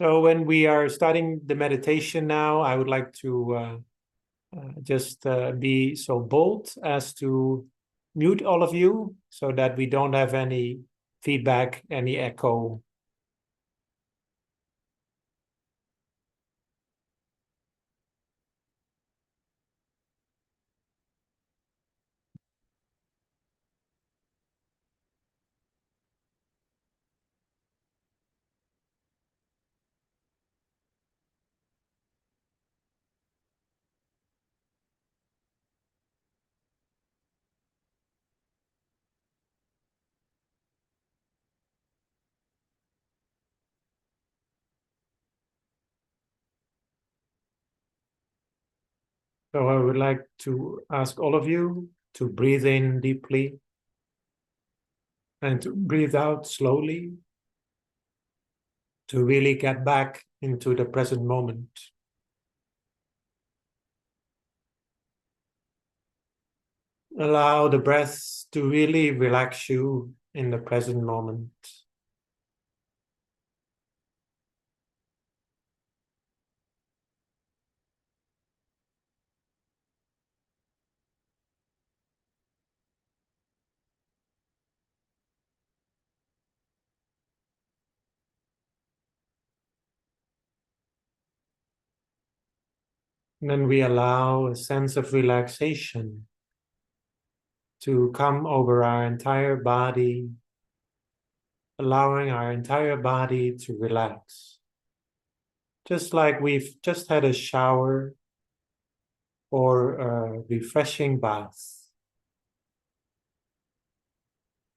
So when we are starting the meditation now, I would like to just be so bold as to mute all of you so that we don't have any feedback, any echo. So I would like to ask all of you to breathe in deeply and to breathe out slowly to really get back into the present moment. Allow the breath to really relax you in the present moment. And then we allow a sense of relaxation to come over our entire body, allowing our entire body to relax. Just like we've just had a shower or a refreshing bath.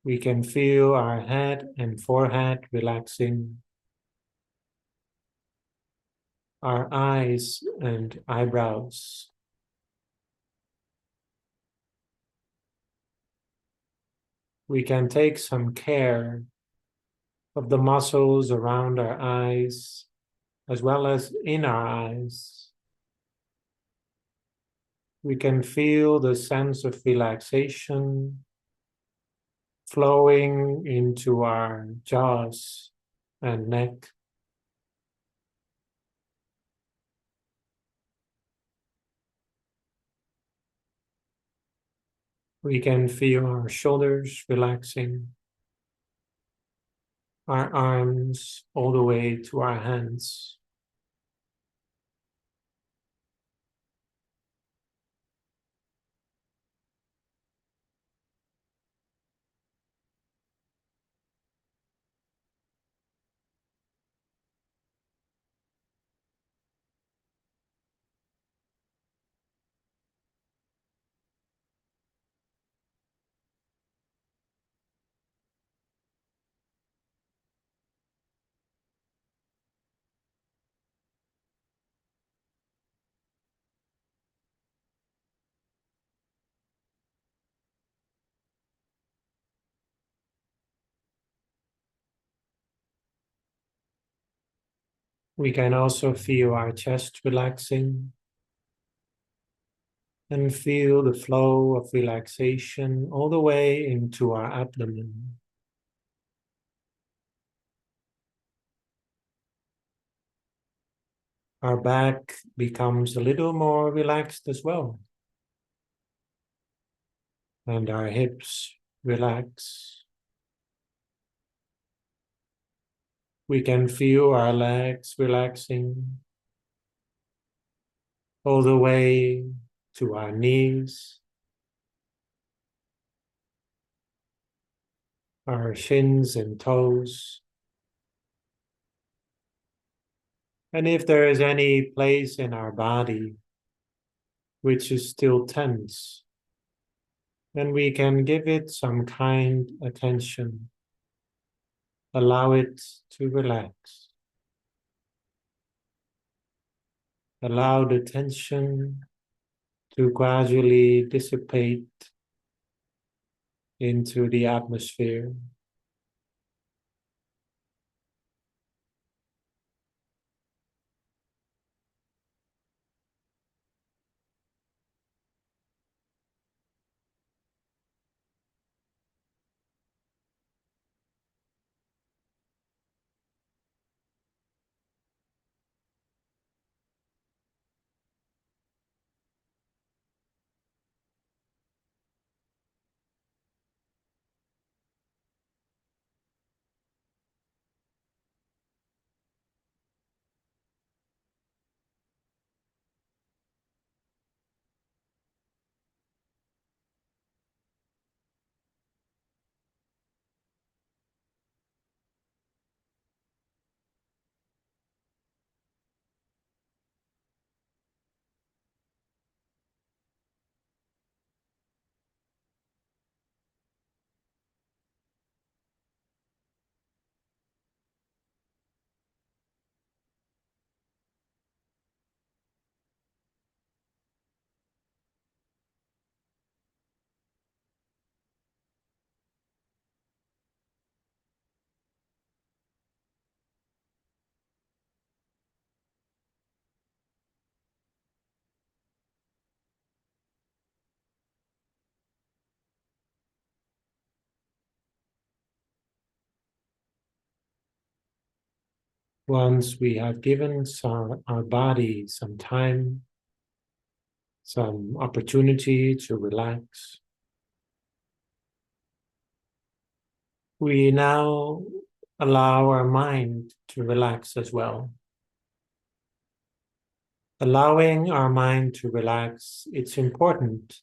We can feel our head and forehead relaxing, our eyes and eyebrows. We can take some care of the muscles around our eyes as well as in our eyes. We can feel the sense of relaxation flowing into our jaws and neck. We can feel our shoulders relaxing, our arms all the way to our hands. We can also feel our chest relaxing and feel the flow of relaxation all the way into our abdomen. Our back becomes a little more relaxed as well, and our hips relax. We can feel our legs relaxing all the way to our knees, our shins and toes. And if there is any place in our body which is still tense, then we can give it some kind attention. Allow it to relax. Allow the tension to gradually dissipate into the atmosphere. Once we have given our body some time, some opportunity to relax, we now allow our mind to relax as well. Allowing our mind to relax, it's important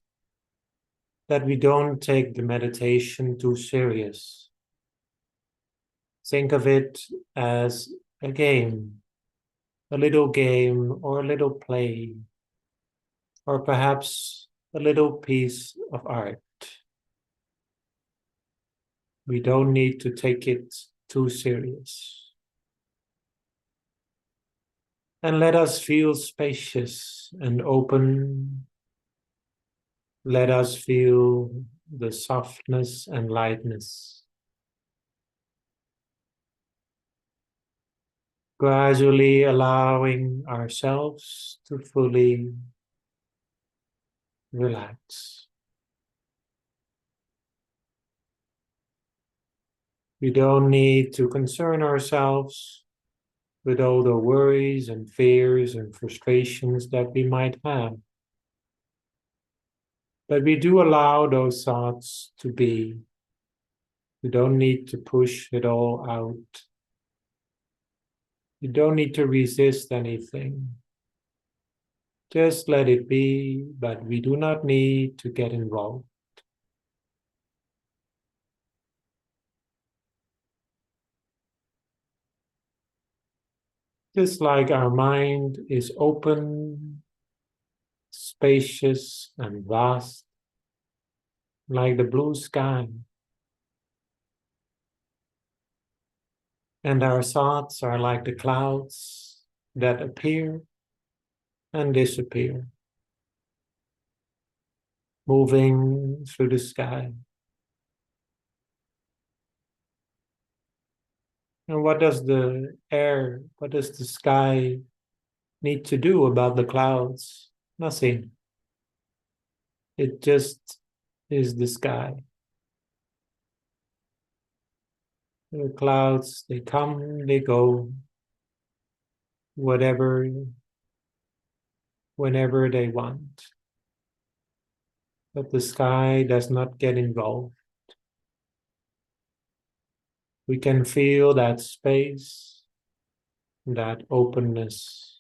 that we don't take the meditation too serious. Think of it as a game, a little game or a little play, or perhaps a little piece of art. We don't need to take it too serious. And let us feel spacious and open. Let us feel the softness and lightness. Gradually allowing ourselves to fully relax. We don't need to concern ourselves with all the worries and fears and frustrations that we might have. But we do allow those thoughts to be. We don't need to push it all out. You don't need to resist anything. Just let it be, but we do not need to get involved. Just like our mind is open, spacious, and vast, like the blue sky. And our thoughts are like the clouds that appear and disappear, moving through the sky. And what does what does the sky need to do about the clouds? Nothing. It just is the sky. The clouds, they come, they go, whatever, whenever they want. But the sky does not get involved. We can feel that space, that openness.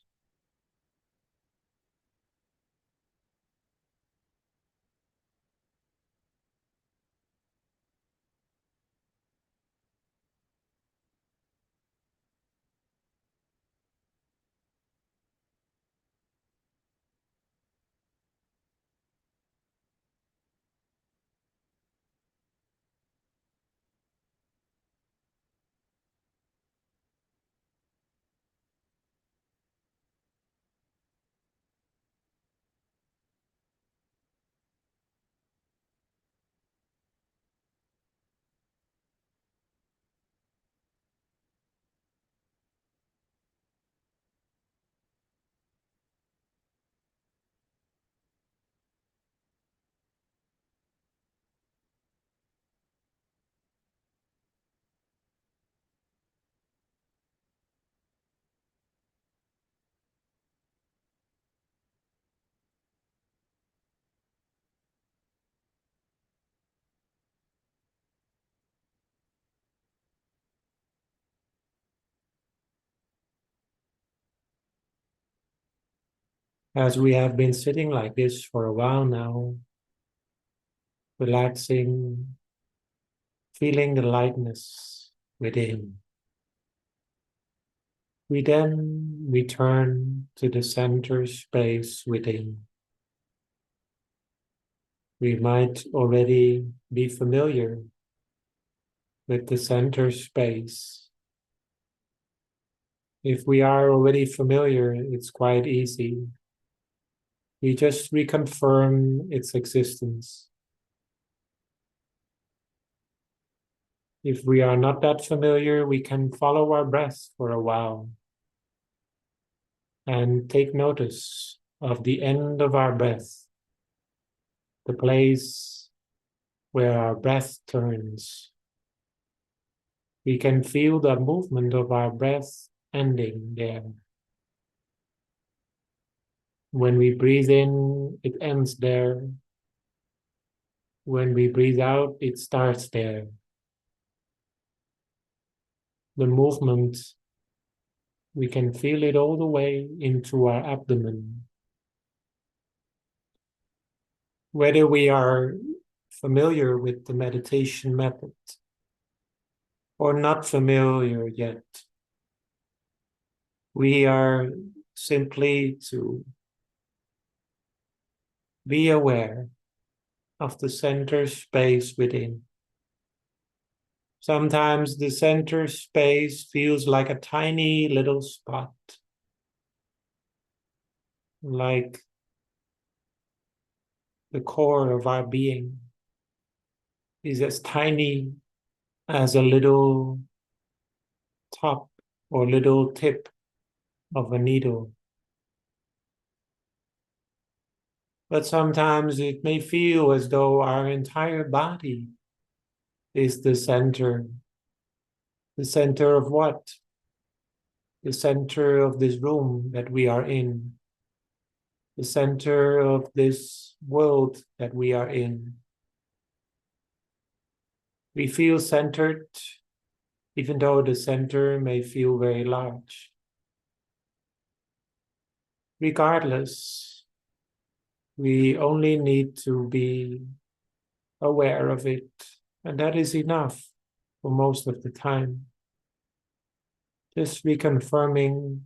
As we have been sitting like this for a while now, relaxing, feeling the lightness within. We then return to the center space within. We might already be familiar with the center space. If we are already familiar, it's quite easy. We just reconfirm its existence. If we are not that familiar, we can follow our breath for a while and take notice of the end of our breath, the place where our breath turns. We can feel the movement of our breath ending there. When we breathe in, it ends there. When we breathe out, it starts there. The movement, we can feel it all the way into our abdomen. Whether we are familiar with the meditation method or not familiar yet, we are simply to be aware of the center space within. Sometimes the center space feels like a tiny little spot, like the core of our being is as tiny as a little top or little tip of a needle. But sometimes it may feel as though our entire body is the center. The center of what? The center of this room that we are in. The center of this world that we are in. We feel centered, even though the center may feel very large. Regardless, we only need to be aware of it, and that is enough for most of the time. Just reconfirming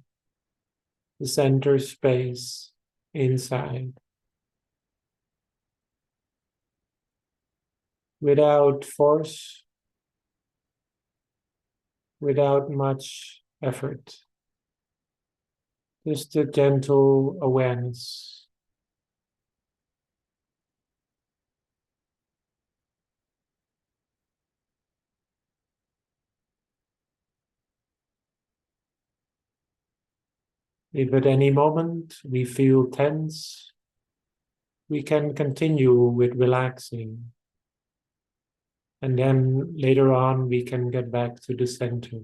the center space inside without force, without much effort. Just a gentle awareness. If at any moment we feel tense, we can continue with relaxing. And then later on, we can get back to the center.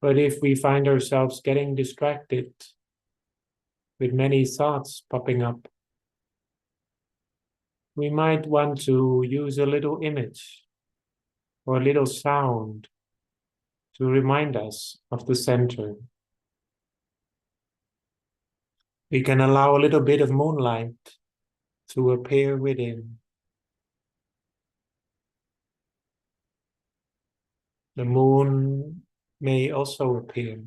But if we find ourselves getting distracted with many thoughts popping up, we might want to use a little image or a little sound to remind us of the center. We can allow a little bit of moonlight to appear within. The moon may also appear,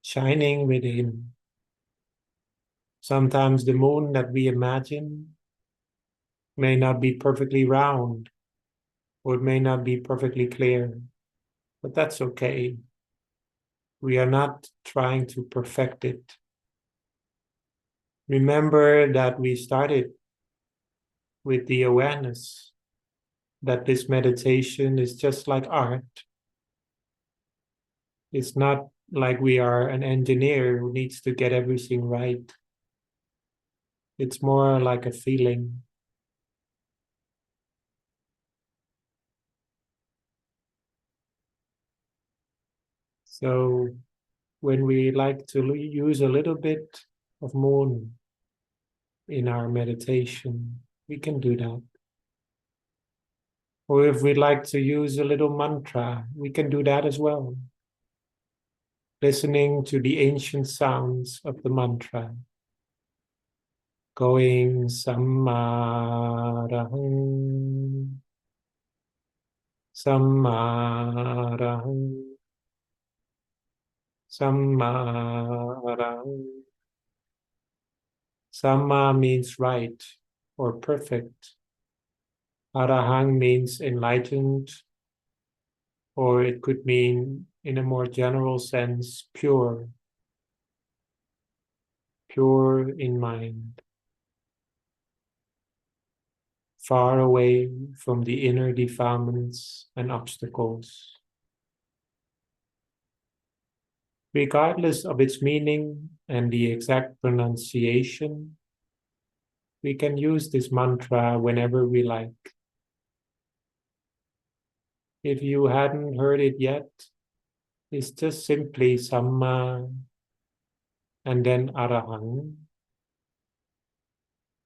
shining within. Sometimes the moon that we imagine may not be perfectly round, or it may not be perfectly clear, but that's okay. We are not trying to perfect it. Remember that we started with the awareness that this meditation is just like art. It's not like we are an engineer who needs to get everything right. It's more like a feeling. So when we like to use a little bit of moon in our meditation, we can do that. Or if we'd like to use a little mantra, we can do that as well. Listening to the ancient sounds of the mantra. Going Sammaraham, Sammaraham, Sammaraham. Samma means right or perfect. Arahang means enlightened, or it could mean, in a more general sense, pure. Pure in mind. Far away from the inner defilements and obstacles. Regardless of its meaning and the exact pronunciation, we can use this mantra whenever we like. if you hadn't heard it yet, it's just simply Samma and then Arahang.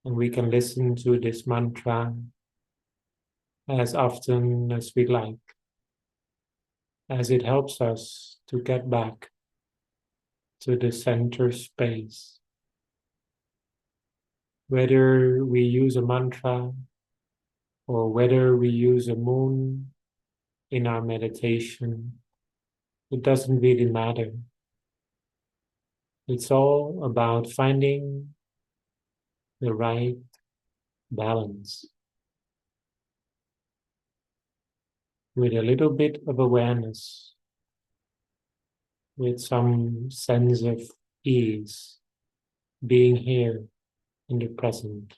And we can listen to this mantra as often as we like, as it helps us to get back to the center space. Whether we use a mantra or whether we use a moon in our meditation, it doesn't really matter. It's all about finding the right balance with a little bit of awareness, with some sense of ease, being here in the present.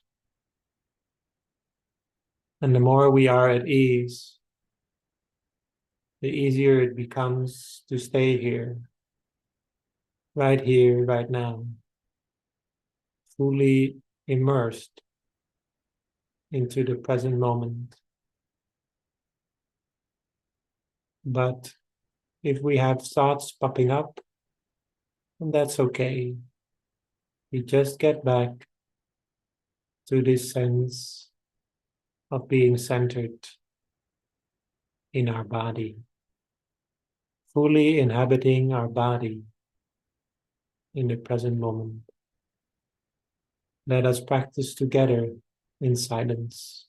And the more we are at ease, the easier it becomes to stay here, right now, fully immersed into the present moment. But if we have thoughts popping up, then that's okay. We just get back to this sense of being centered in our body, fully inhabiting our body in the present moment. Let us practice together in silence.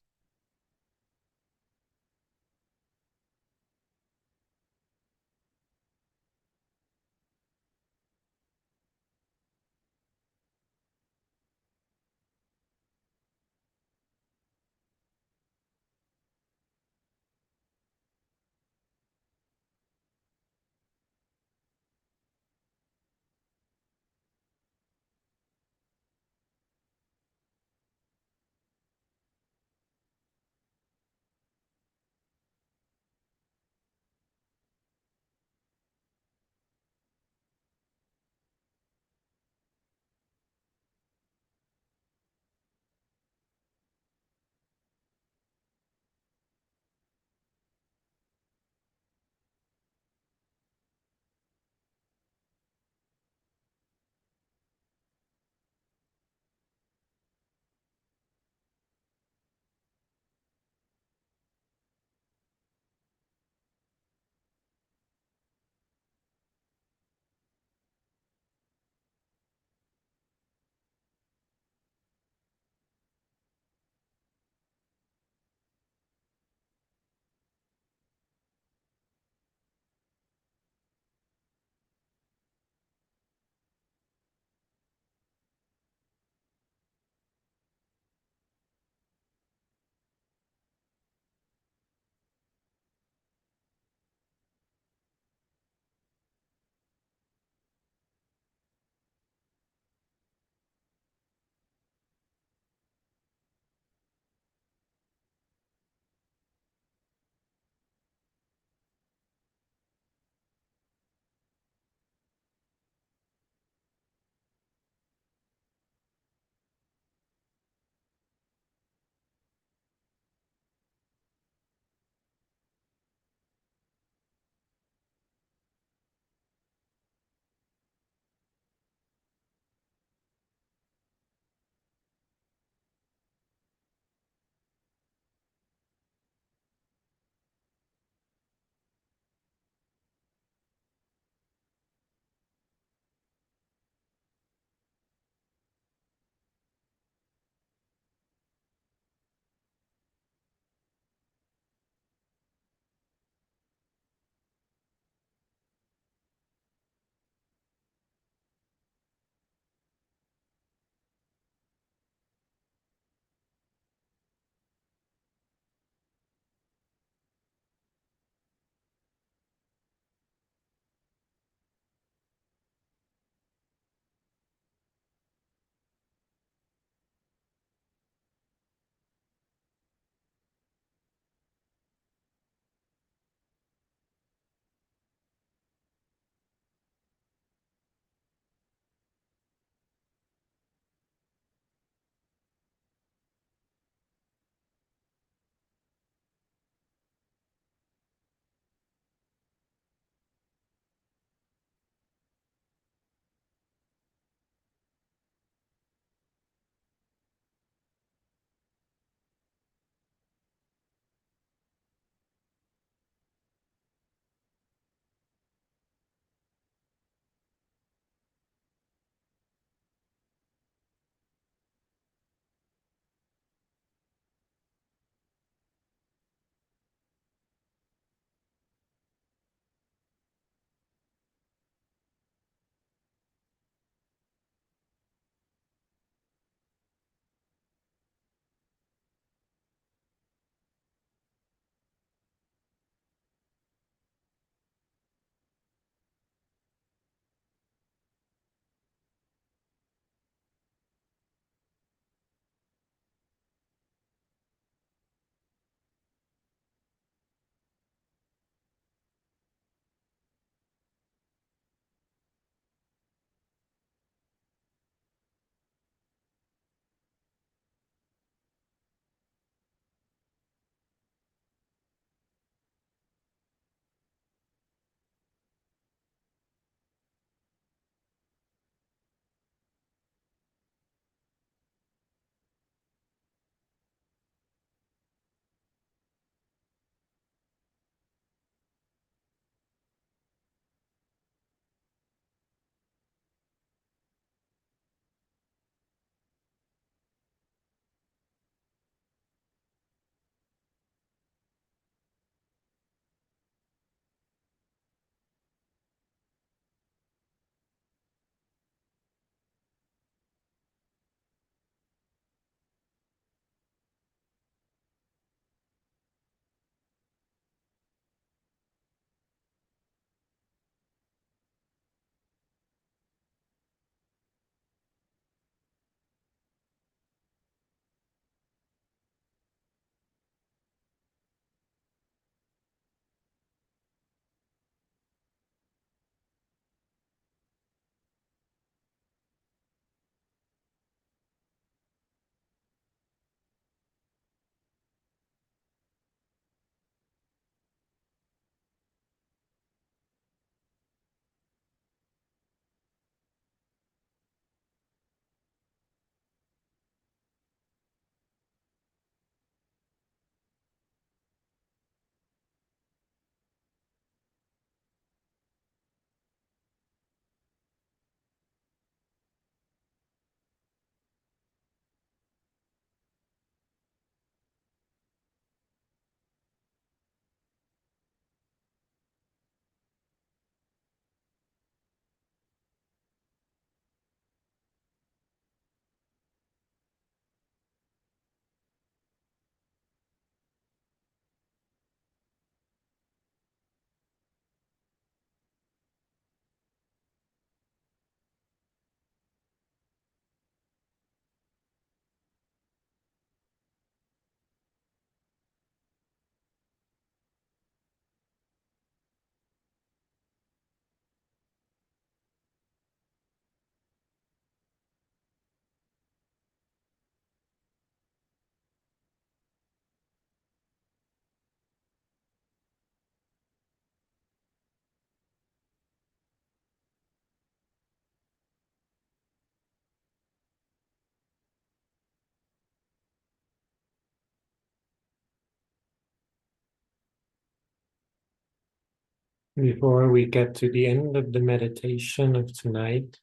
Before we get to the end of the meditation of tonight,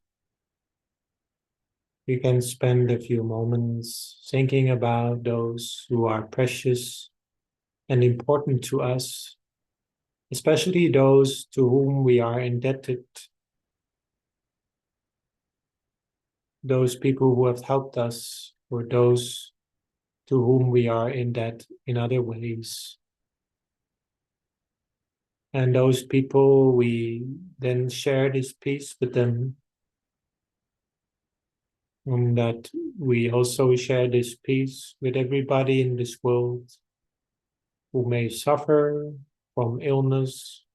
we can spend a few moments thinking about those who are precious and important to us, especially those to whom we are indebted, those people who have helped us, or those to whom we are in debt in other ways. And those people, we then share this peace with them, and that we also share this peace with everybody in this world who may suffer from illness,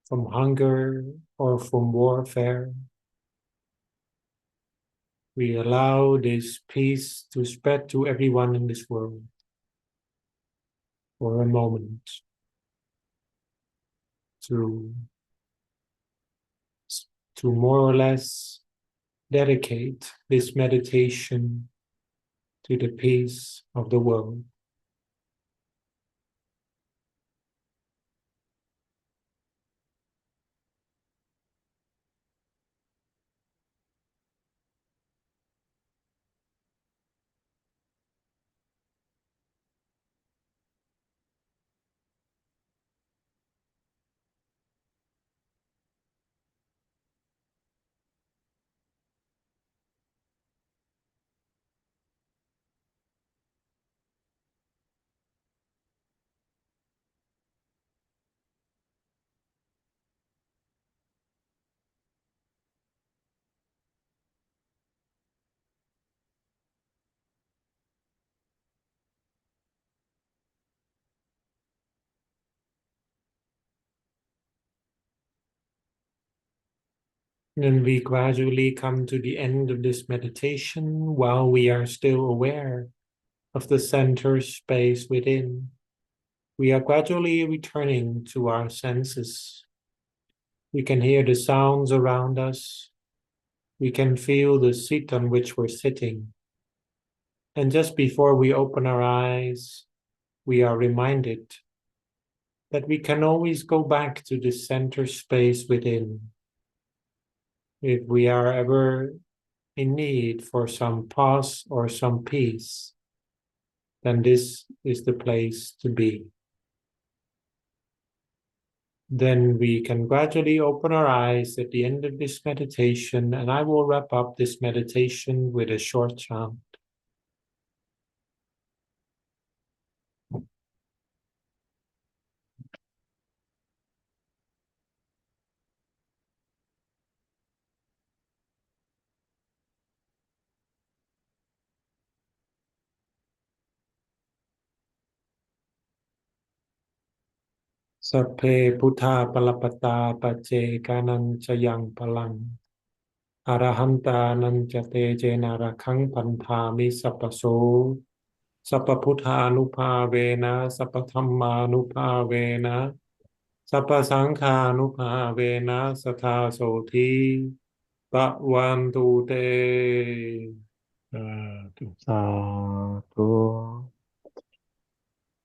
from hunger, or from warfare. We allow this peace to spread to everyone in this world for a moment to, to more or less dedicate this meditation to the peace of the world. Then we gradually come to the end of this meditation while we are still aware of the center space within. We are gradually returning to our senses. We can hear the sounds around us. We can feel the seat on which we're sitting. And just before we open our eyes, we are reminded that we can always go back to the center space within. If we are ever in need for some pause or some peace, then this is the place to be. Then we can gradually open our eyes at the end of this meditation, and I will wrap up this meditation with a short chant. Sappe Buddha Palapata Pace Kanan Chayang Palang Arahanta Nanjate Jena Rakhang Pantami Sapaso Sapaputta Nupavena Sapathamma Nupavena Sapasangha Nupavena Satha Soti Bhagwantu Te สาธุ